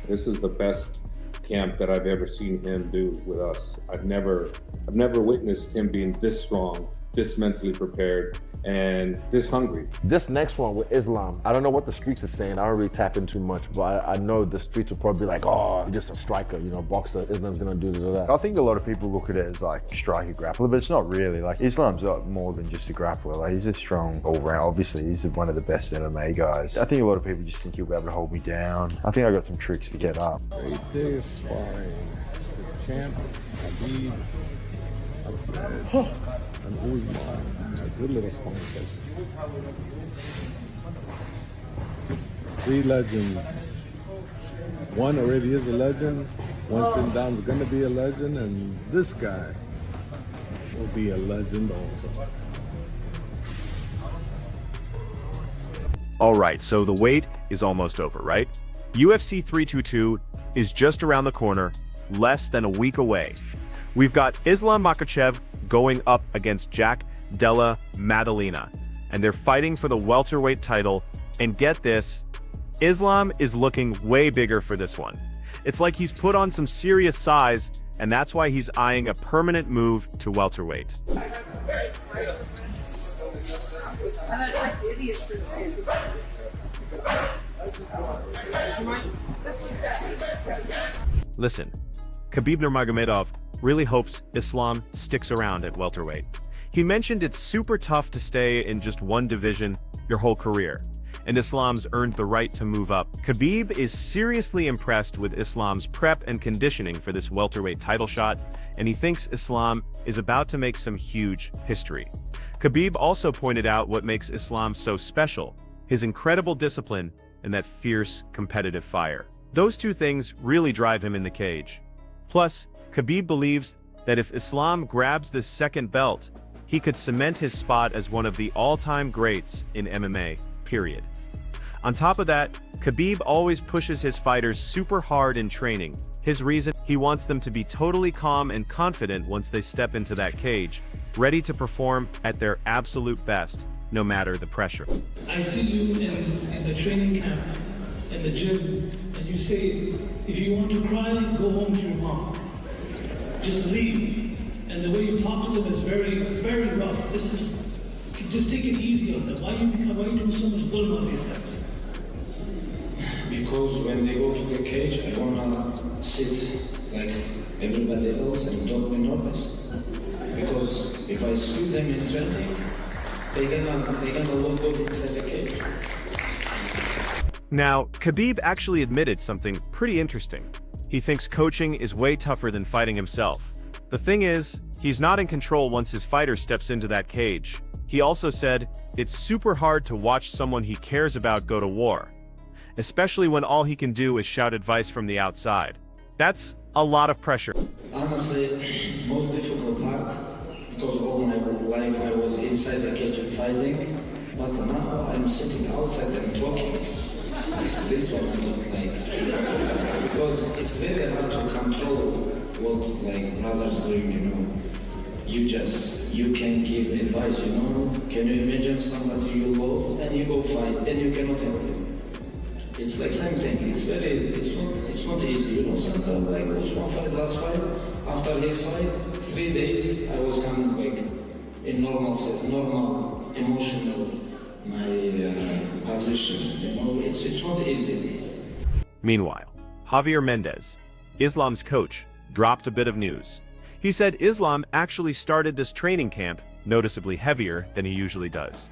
This is the best camp that I've ever seen him do with us. I've never witnessed him being this strong, this mentally prepared, and this hungry. This next one with Islam, I don't know what the streets are saying. I don't really tap in too much, but I know the streets will probably be like, oh, you're just a striker, you know, boxer. Islam's gonna do this or that. I think a lot of people look at it as like striker grappler, but it's not really. Like Islam's more than just a grappler. Like he's a strong all-round. Obviously, he's one of the best MMA guys. I think a lot of people just think he'll be able to hold me down. I think I got some tricks to get up. Great day of sparring. The champ, Khabib, and Usman. A good little sparring session. 3 legends. One already is a legend. One sitting down is going to be a legend, and this guy will be a legend also. All right, so the wait is almost over, right? UFC 322 is just around the corner, less than a week away. We've got Islam Makhachev going up against Della Maddalena, and they're fighting for the welterweight title. And get this, Islam is looking way bigger for this one. It's like he's put on some serious size, and that's why he's eyeing a permanent move to welterweight. Listen, Khabib Nurmagomedov really hopes Islam sticks around at welterweight. He mentioned it's super tough to stay in just one division your whole career, and Islam's earned the right to move up. Khabib is seriously impressed with Islam's prep and conditioning for this welterweight title shot, and he thinks Islam is about to make some huge history. Khabib also pointed out what makes Islam so special: his incredible discipline and that fierce, competitive fire. Those two things really drive him in the cage. Plus, Khabib believes that if Islam grabs this second belt, he could cement his spot as one of the all-time greats in MMA, period. On top of that, Khabib always pushes his fighters super hard in training. His reason: he wants them to be totally calm and confident once they step into that cage, ready to perform at their absolute best, no matter the pressure. I see you in the training camp, in the gym, and you say, if you want to cry, go home to your mom. Just leave. And the way you talk to them is very, very rough. Just take it easy on them. Why you do so much build on these guys? Because when they go to the cage, I wanna sit like everybody else and don't be nervous. Because if I squeeze them in training, they're gonna look good inside the cage. Now, Khabib actually admitted something pretty interesting. He thinks coaching is way tougher than fighting himself. The thing is, he's not in control once his fighter steps into that cage. He also said it's super hard to watch someone he cares about go to war, especially when all he can do is shout advice from the outside. That's a lot of pressure. Honestly, most difficult part, because all my life I was inside the cage fighting, but now I'm sitting outside and talking. This one I don't like, because it's very hard to control what like brothers doing, you know. You can give advice, you know. Can you imagine somebody you love and you go fight and you cannot help him? It's like same thing. It's not easy, you know. Sometimes like Usman fight, last fight, after his fight, 3 days I was coming back in normal emotional position. You know, it's not easy. Meanwhile, Javier Mendes, Islam's coach, dropped a bit of news. He said Islam actually started this training camp noticeably heavier than he usually does.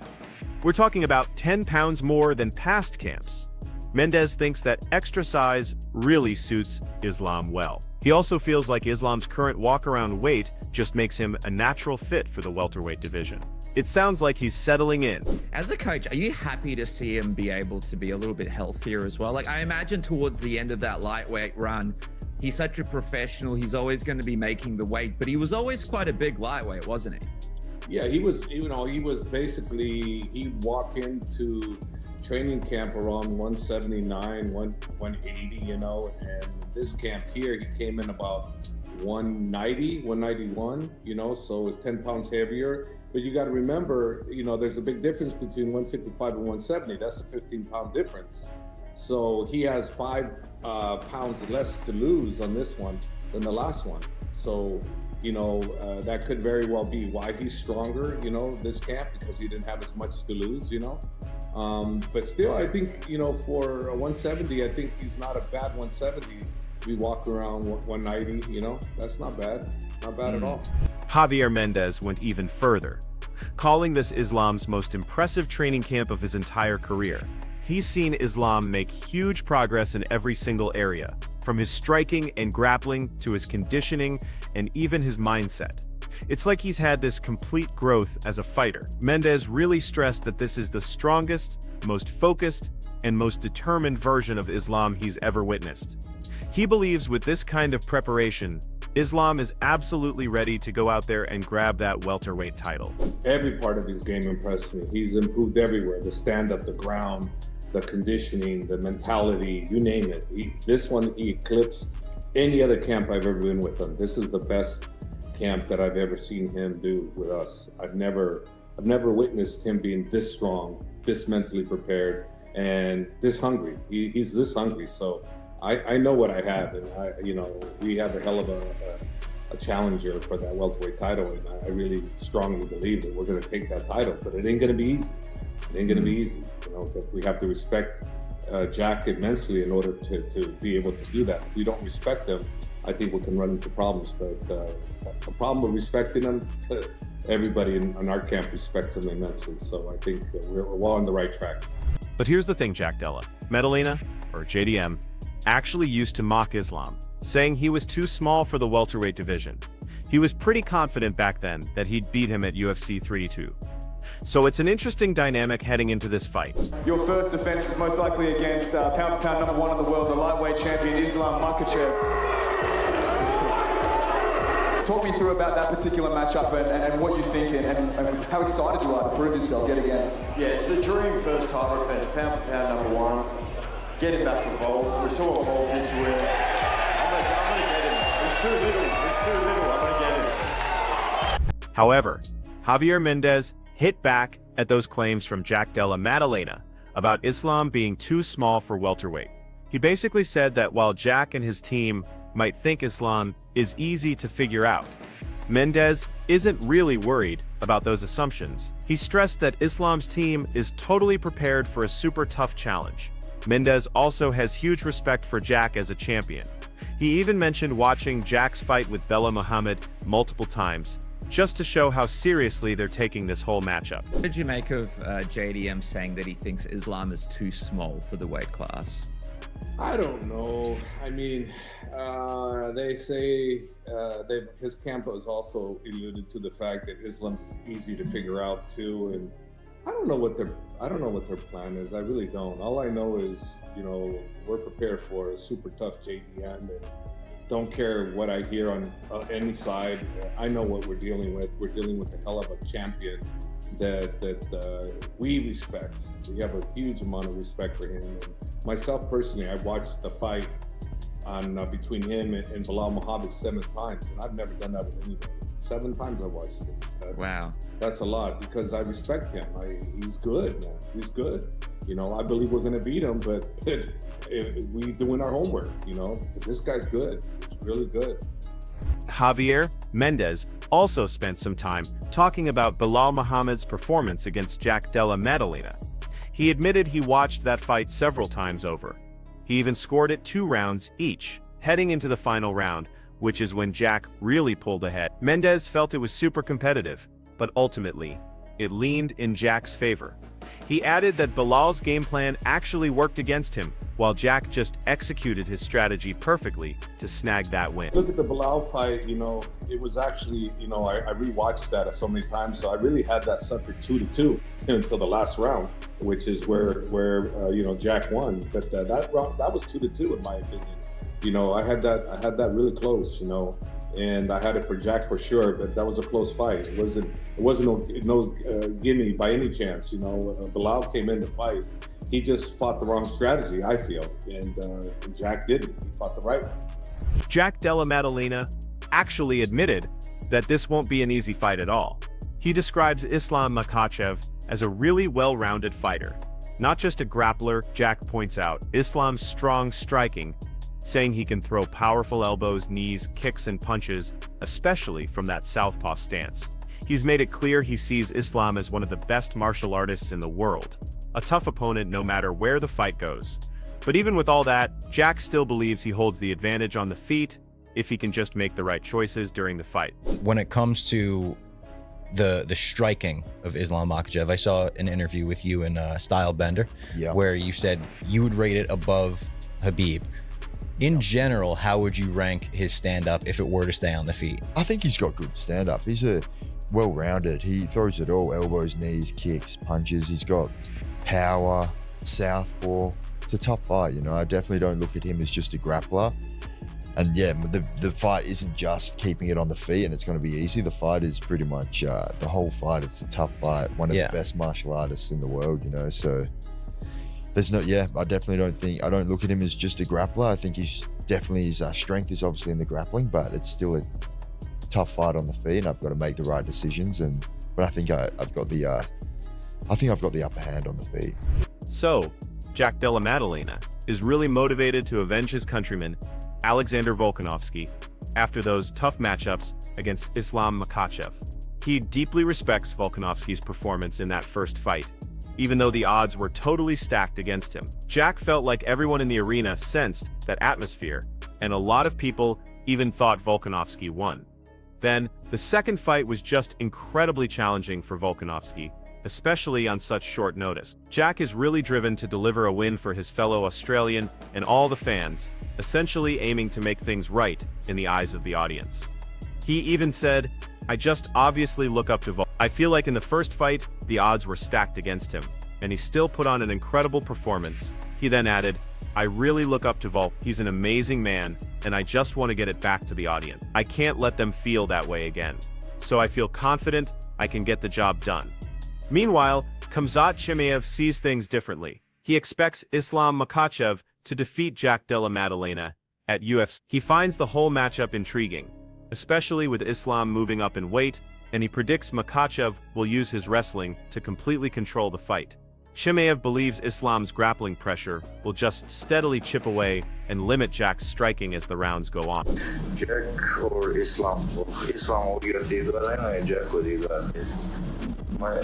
We're talking about 10 pounds more than past camps. Mendes thinks that extra size really suits Islam well. He also feels like Islam's current walk-around weight just makes him a natural fit for the welterweight division. It sounds like he's settling in. As a coach, are you happy to see him be able to be a little bit healthier as well? Like, I imagine towards the end of that lightweight run, he's such a professional, he's always going to be making the weight, but he was always quite a big lightweight, wasn't he? Yeah, he was basically, he'd walk into training camp around 179, 180, you know, and this camp here, he came in about 190, 191, you know, so it's 10 pounds heavier. But you got to remember, you know, there's a big difference between 155 and 170. That's a 15-pound difference. So he has 5 pounds less to lose on this one than the last one. So, you know, that could very well be why he's stronger, you know, this camp, because he didn't have as much to lose, you know. But still, I think, you know, for a 170, I think he's not a bad 170. We walk around 190, you know, that's not bad. Not bad at all. Javier Mendes went even further, calling this Islam's most impressive training camp of his entire career. He's seen Islam make huge progress in every single area, from his striking and grappling to his conditioning and even his mindset. It's like he's had this complete growth as a fighter. Mendes really stressed that this is the strongest, most focused, and most determined version of Islam he's ever witnessed. He believes with this kind of preparation, Islam is absolutely ready to go out there and grab that welterweight title. Every part of his game impressed me. He's improved everywhere. The stand-up, the ground, the conditioning, the mentality, you name it. This one, he eclipsed any other camp I've ever been with him. This is the best camp that I've ever seen him do with us. I've never witnessed him being this strong, this mentally prepared, and this hungry. He's this hungry. So I know what I have, and you know, we have a hell of a challenger for that welterweight title, and I really strongly believe that we're going to take that title. But it ain't going to be easy. It ain't going to be easy. You know, but we have to respect Jack immensely in order to be able to do that. If we don't respect him, I think we can run into problems. But the problem with respecting him, everybody in our camp respects him immensely. So I think we're well on the right track. But here's the thing, Della Maddalena, or JDM, actually used to mock Islam, saying he was too small for the welterweight division. He was pretty confident back then that he'd beat him at UFC 322. So it's an interesting dynamic heading into this fight. Your first defense is most likely against pound-for-pound #1 in the world, the lightweight champion, Islam Makhachev. Talk me through about that particular matchup and what you think and how excited you are to prove yourself yet again. Yeah, it's the dream first title defense, pound-for-pound #1. Get him back for Volt. We saw what Volt did to him. I'm gonna get him. He's too little. I'm gonna get him. However, Javier Mendes hit back at those claims from Della Maddalena about Islam being too small for welterweight. He basically said that while Jack and his team might think Islam is easy to figure out, Mendes isn't really worried about those assumptions. He stressed that Islam's team is totally prepared for a super tough challenge. Mendes also has huge respect for Jack as a champion. He even mentioned watching Jack's fight with Belal Muhammad multiple times, just to show how seriously they're taking this whole matchup. What did you make of JDM saying that he thinks Islam is too small for the weight class? I don't know. I mean, they say his camp has also alluded to the fact that Islam's easy to figure out too, and I don't know what their plan is. I really don't. All I know is, you know, we're prepared for a super tough JDM, and don't care what I hear on any side. I know what we're dealing with. We're dealing with a hell of a champion that we respect. We have a huge amount of respect for him. And myself personally, I watched the fight on between him and Belal Muhammad 7 times, and I've never done that with anybody. 7 times I watched it. Wow. That's a lot because I respect him. He's good, man. He's good. You know, I believe we're going to beat him, but we doing our homework, you know. This guy's good. He's really good. Javier Mendes also spent some time talking about Belal Muhammad's performance against Della Maddalena. He admitted he watched that fight several times over. He even scored it 2 rounds each, heading into the final round, which is when Jack really pulled ahead. Mendes felt it was super competitive, but ultimately, it leaned in Jack's favor. He added that Belal's game plan actually worked against him, while Jack just executed his strategy perfectly to snag that win. Look at the Belal fight, you know, it was actually, you know, I rewatched that so many times, so I really had that sucker 2-2 until the last round, which is where you know, Jack won. But that round, that was 2-2 in my opinion. You know, I had that really close, you know, and I had it for Jack for sure, but that was a close fight. It wasn't no gimme by any chance, you know. Belal came in to fight. He just fought the wrong strategy, I feel, and Jack didn't. He fought the right one. Della Maddalena actually admitted that this won't be an easy fight at all. He describes Islam Makhachev as a really well-rounded fighter. Not just a grappler, Jack points out Islam's strong striking, saying he can throw powerful elbows, knees, kicks, and punches, especially from that southpaw stance. He's made it clear he sees Islam as one of the best martial artists in the world, a tough opponent no matter where the fight goes. But even with all that, Jack still believes he holds the advantage on the feet if he can just make the right choices during the fight. When it comes to the striking of Islam Makhachev, I saw an interview with you in Style Bender, where you said you would rate it above Khabib. In general, how would you rank his stand-up if it were to stay on the feet? I think he's got good stand-up. He's a well-rounded. He throws it all: elbows, knees, kicks, punches. He's got power, southpaw. It's a tough fight, you know. I definitely don't look at him as just a grappler. And yeah, the fight isn't just keeping it on the feet and it's going to be easy. The fight is pretty much, the whole fight, it's a tough fight. One of the best martial artists in the world, you know. So there's no, I definitely I don't look at him as just a grappler. I think his strength is obviously in the grappling, but it's still a tough fight on the feet and I've got to make the right decisions. But I think I've got the upper hand on the feet. So, Jack Della Maddalena is really motivated to avenge his countryman, Alexander Volkanovski, after those tough matchups against Islam Makhachev. He deeply respects Volkanovski's performance in that first fight, even though the odds were totally stacked against him. Jack felt like everyone in the arena sensed that atmosphere, and a lot of people even thought Volkanovski won. Then, the second fight was just incredibly challenging for Volkanovski, especially on such short notice. Jack is really driven to deliver a win for his fellow Australian and all the fans, essentially aiming to make things right in the eyes of the audience. He even said, "I just obviously look up to Vol. I feel like in the first fight, the odds were stacked against him, and he still put on an incredible performance." He then added, "I really look up to Vol. He's an amazing man, and I just want to get it back to the audience. I can't let them feel that way again. So I feel confident I can get the job done." Meanwhile, Khamzat Chimaev sees things differently. He expects Islam Makhachev to defeat Jack Della Maddalena at UFC. He finds the whole matchup intriguing, especially with Islam moving up in weight, and he predicts Makhachev will use his wrestling to completely control the fight. Chimaev believes Islam's grappling pressure will just steadily chip away and limit Jack's striking as the rounds go on. Jack or Islam? Islam will get the Maddalena and Jack will get my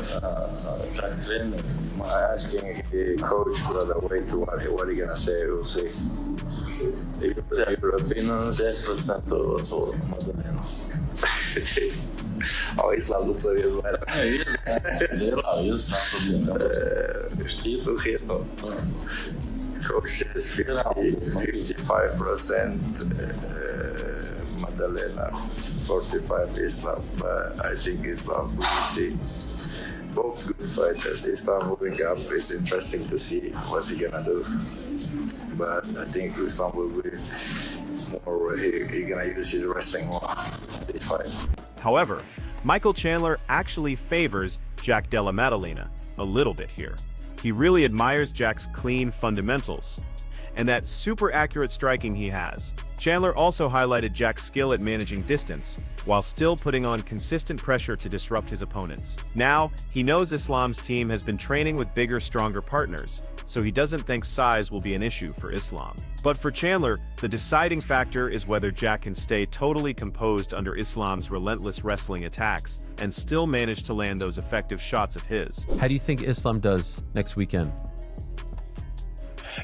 Jack trainer. Asking the coach brother wait what are you gonna say? We'll see. Your opinion? 10% od Maddalena. A Islam do to jest Hitler. Coach says 55% Maddalena, 45 Islam. I think Islam will see. Both good fighters. Islam moving up, it's interesting to see what's he gonna do. But I think Islam will be more, he's gonna use his wrestling more this fight. However, Michael Chandler actually favors Jack Della Maddalena a little bit here. He really admires Jack's clean fundamentals and that super accurate striking he has. Chandler also highlighted Jack's skill at managing distance while still putting on consistent pressure to disrupt his opponents. Now, he knows Islam's team has been training with bigger, stronger partners, so he doesn't think size will be an issue for Islam. But for Chandler, the deciding factor is whether Jack can stay totally composed under Islam's relentless wrestling attacks and still manage to land those effective shots of his. How do you think Islam does next weekend?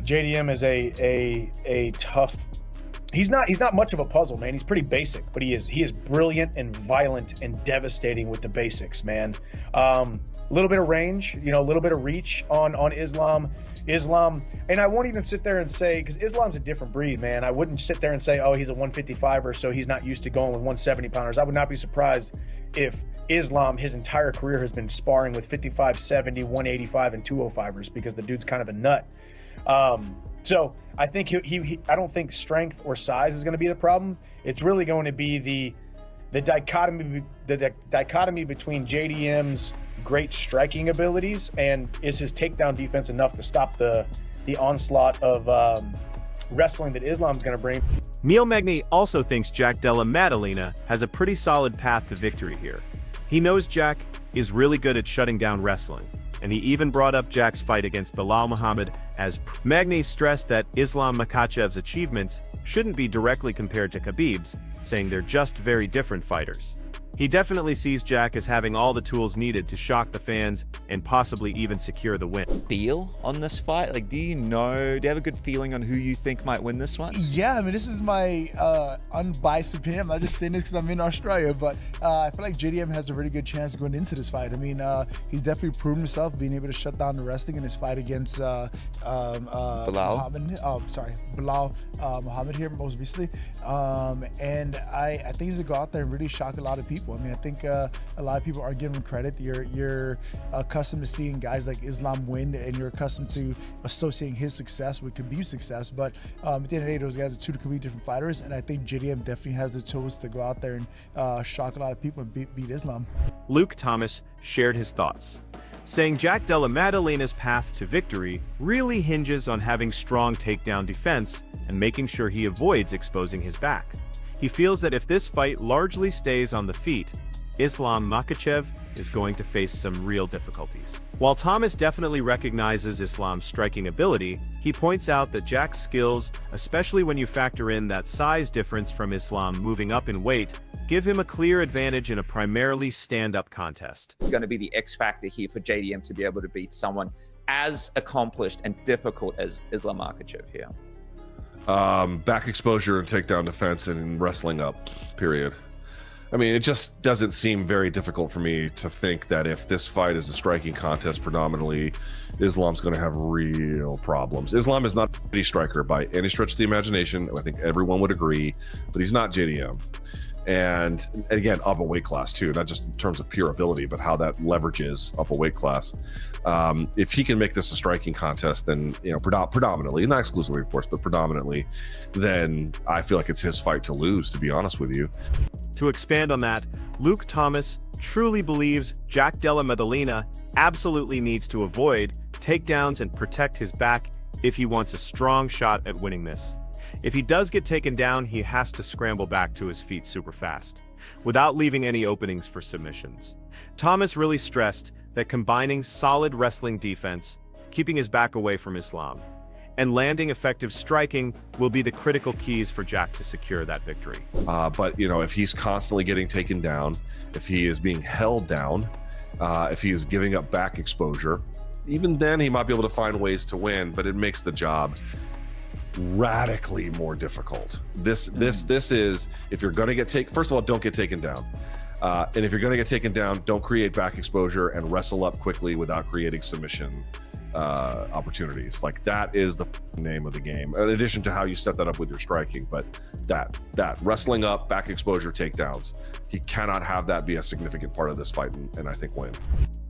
JDM is a tough. He's not much of a puzzle, man. He's pretty basic, but he is brilliant and violent and devastating with the basics, man. A little bit of range, you know, a little bit of reach on Islam, and I won't even sit there and say, because Islam's a different breed, man. I wouldn't sit there and say, oh, he's a 155er, so he's not used to going with 170 pounders. I would not be surprised if Islam, his entire career, has been sparring with 55, 70, 185, and 205ers, because the dude's kind of a nut. So I think I don't think strength or size is going to be the problem. It's really going to be the dichotomy between JDM's great striking abilities and is his takedown defense enough to stop the onslaught of wrestling that Islam's going to bring. Neil Magny also thinks Jack Della Maddalena has a pretty solid path to victory here. He knows Jack is really good at shutting down wrestling, and he even brought up Jack's fight against Belal Muhammad as Magny stressed that Islam Makhachev's achievements shouldn't be directly compared to Khabib's, saying they're just very different fighters. He definitely sees Jack as having all the tools needed to shock the fans and possibly even secure the win. Feel on this fight? Like, do you have a good feeling on who you think might win this one? Yeah, I mean, this is my unbiased opinion. I'm not just saying this because I'm in Australia, but I feel like JDM has a really good chance going into this fight. I mean, he's definitely proven himself being able to shut down the wrestling in his fight against Belal Muhammad here most recently. And I think he's gonna go out there and really shock a lot of people. I mean, I think a lot of people aren't giving him credit. You're accustomed to seeing guys like Islam win, and you're accustomed to associating his success with Khabib's success. But at the end of the day, those guys are two completely different fighters, and I think JDM definitely has the tools to go out there and shock a lot of people and beat Islam. Luke Thomas shared his thoughts, saying Jack Della Maddalena's path to victory really hinges on having strong takedown defense and making sure he avoids exposing his back. He feels that if this fight largely stays on the feet, Islam Makhachev is going to face some real difficulties. While Thomas definitely recognizes Islam's striking ability, he points out that Jack's skills, especially when you factor in that size difference from Islam moving up in weight, give him a clear advantage in a primarily stand-up contest. It's going to be the X factor here for JDM to be able to beat someone as accomplished and difficult as Islam Makhachev here. Back exposure and takedown defense and wrestling up, period. I mean, it just doesn't seem very difficult for me to think that if this fight is a striking contest predominantly, Islam's going to have real problems. Islam is not a striker by any stretch of the imagination. I think everyone would agree, but he's not JDM. And again, up a weight class too, not just in terms of pure ability, but how that leverages up a weight class. If he can make this a striking contest, then, you know, predominantly, not exclusively of course, but predominantly, then I feel like it's his fight to lose, to be honest with you. To expand on that, Luke Thomas truly believes Jack Della Maddalena absolutely needs to avoid takedowns and protect his back if he wants a strong shot at winning this. If he does get taken down, he has to scramble back to his feet super fast, without leaving any openings for submissions. Thomas really stressed that combining solid wrestling defense, keeping his back away from Islam, and landing effective striking will be the critical keys for Jack to secure that victory. But, you know, if he's constantly getting taken down, if he is being held down, if he is giving up back exposure, even then he might be able to find ways to win, but it makes the job radically more difficult. This is, if you're going to get taken, first of all, don't get taken down. And if you're going to get taken down, don't create back exposure and wrestle up quickly without creating submission opportunities. Like, that is the name of the game, in addition to how you set that up with your striking. But that wrestling up, back exposure, takedowns, he cannot have that be a significant part of this fight and I think win.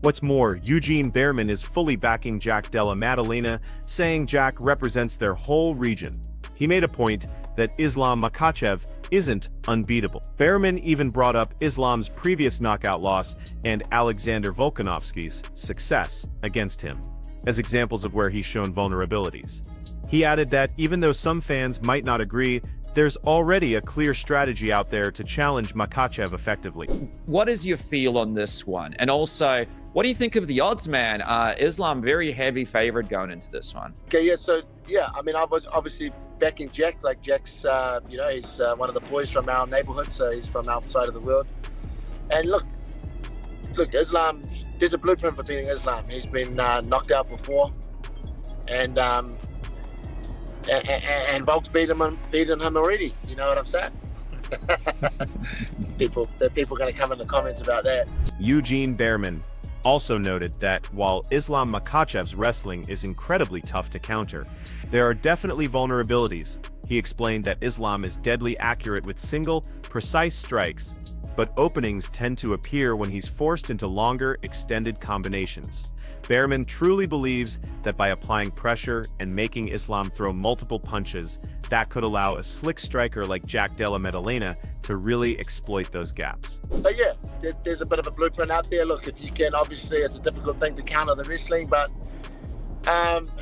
What's more, Eugene Behrman is fully backing Jack Della Maddalena, saying Jack represents their whole region. He made a point that Islam Makhachev isn't unbeatable. Behrman even brought up Islam's previous knockout loss and Alexander Volkanovski's success against him as examples of where he's shown vulnerabilities. He added that even though some fans might not agree, there's already a clear strategy out there to challenge Makhachev effectively. What is your feel on this one? And also, what do you think of the odds, man? Islam very heavy favorite going into this one. Okay, yeah, so, yeah, I mean, I was obviously backing Jack. Like, Jack's, you know, he's one of the boys from our neighborhood, so he's from outside of the world. And look, Islam, there's a blueprint for beating Islam. He's been knocked out before. And Volk's beaten him already. You know what I'm saying? People are going to come in the comments about that. Eugene Behrman also noted that while Islam Makhachev's wrestling is incredibly tough to counter, there are definitely vulnerabilities. He explained that Islam is deadly accurate with single, precise strikes, but openings tend to appear when he's forced into longer, extended combinations. Behrman truly believes that by applying pressure and making Islam throw multiple punches, that could allow a slick striker like Jack Della Maddalena to really exploit those gaps. But yeah, there's a bit of a blueprint out there. Look, if you can, obviously it's a difficult thing to counter the wrestling, but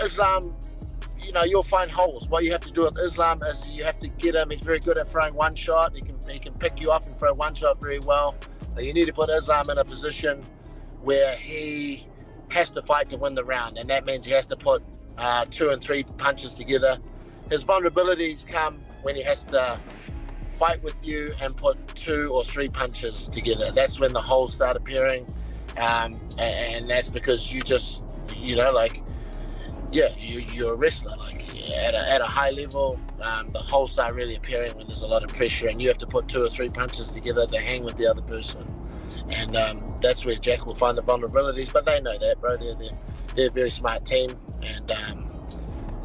Islam, you know, you'll find holes. What you have to do with Islam is you have to get him. He's very good at throwing one shot. He can pick you off and throw one shot very well. You need to put Islam in a position where he has to fight to win the round, and that means he has to put 2 and 3 punches together. His vulnerabilities come when he has to fight with you and put 2 or 3 punches together. That's when the holes start appearing, and that's because you just, like, yeah, you're a wrestler. Like, at a high level, the holes start really appearing when there's a lot of pressure, and you have to put 2 or 3 punches together to hang with the other person. And that's where Jack will find the vulnerabilities, but they know that, bro. They're a very smart team, and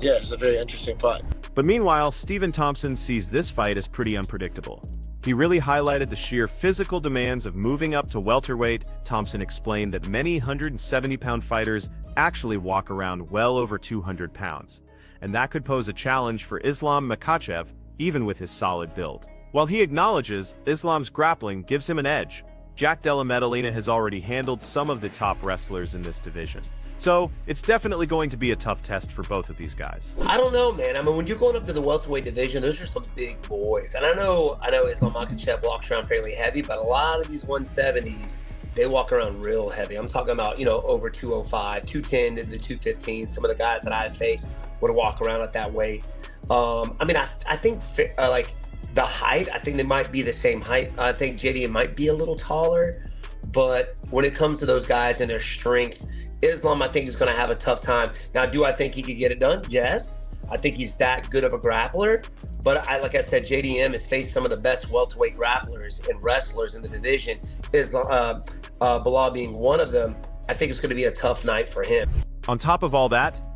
yeah, it's a very interesting fight. But meanwhile, Stephen Thompson sees this fight as pretty unpredictable. He really highlighted the sheer physical demands of moving up to welterweight. Thompson explained that many 170-pound fighters actually walk around well over 200 pounds, and that could pose a challenge for Islam Makhachev, even with his solid build. While he acknowledges Islam's grappling gives him an edge, Jack Della Maddalena has already handled some of the top wrestlers in this division. So, it's definitely going to be a tough test for both of these guys. I don't know, man. I mean, when you're going up to the welterweight division, those are some big boys. And I know Islam Makhachev walks around fairly heavy, but a lot of these 170s, they walk around real heavy. I'm talking about, over 205, 210 to the 215. Some of the guys that I've faced would walk around at that weight. I think, like, the height, I think they might be the same height. I think JD might be a little taller, but when it comes to those guys and their strength, Islam, I think, is going to have a tough time. Now, do I think he could get it done? Yes. I think he's that good of a grappler. But like I said, JDM has faced some of the best welterweight grapplers and wrestlers in the division. Islam, Bilal being one of them. I think it's going to be a tough night for him. On top of all that,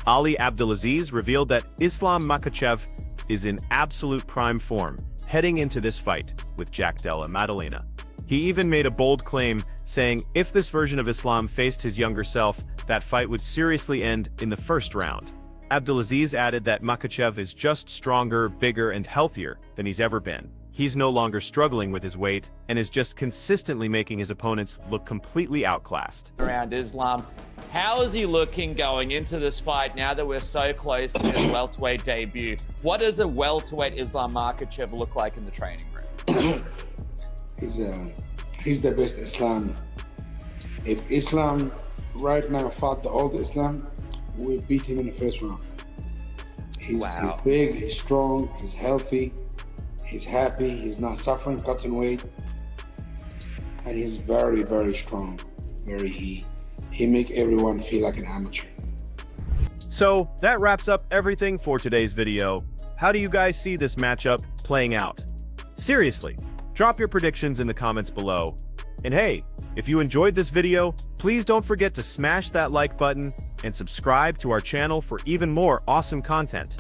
Ali Abdelaziz revealed that Islam Makhachev is in absolute prime form heading into this fight with Jack Della Maddalena. He even made a bold claim, saying if this version of Islam faced his younger self, that fight would seriously end in the first round. Abdelaziz added that Makhachev is just stronger, bigger, and healthier than he's ever been. He's no longer struggling with his weight and is just consistently making his opponents look completely outclassed. Around Islam, how is he looking going into this fight now that we're so close to his welterweight debut? What does a welterweight Islam Makhachev look like in the training room? He's the best Islam. If Islam right now fought the old Islam, we beat him in the first round. He's big, he's strong, he's healthy, he's happy, he's not suffering cutting weight, and he's very, very strong. He make everyone feel like an amateur. So that wraps up everything for today's video. How do you guys see this matchup playing out? Seriously, drop your predictions in the comments below. And hey, if you enjoyed this video, please don't forget to smash that like button and subscribe to our channel for even more awesome content.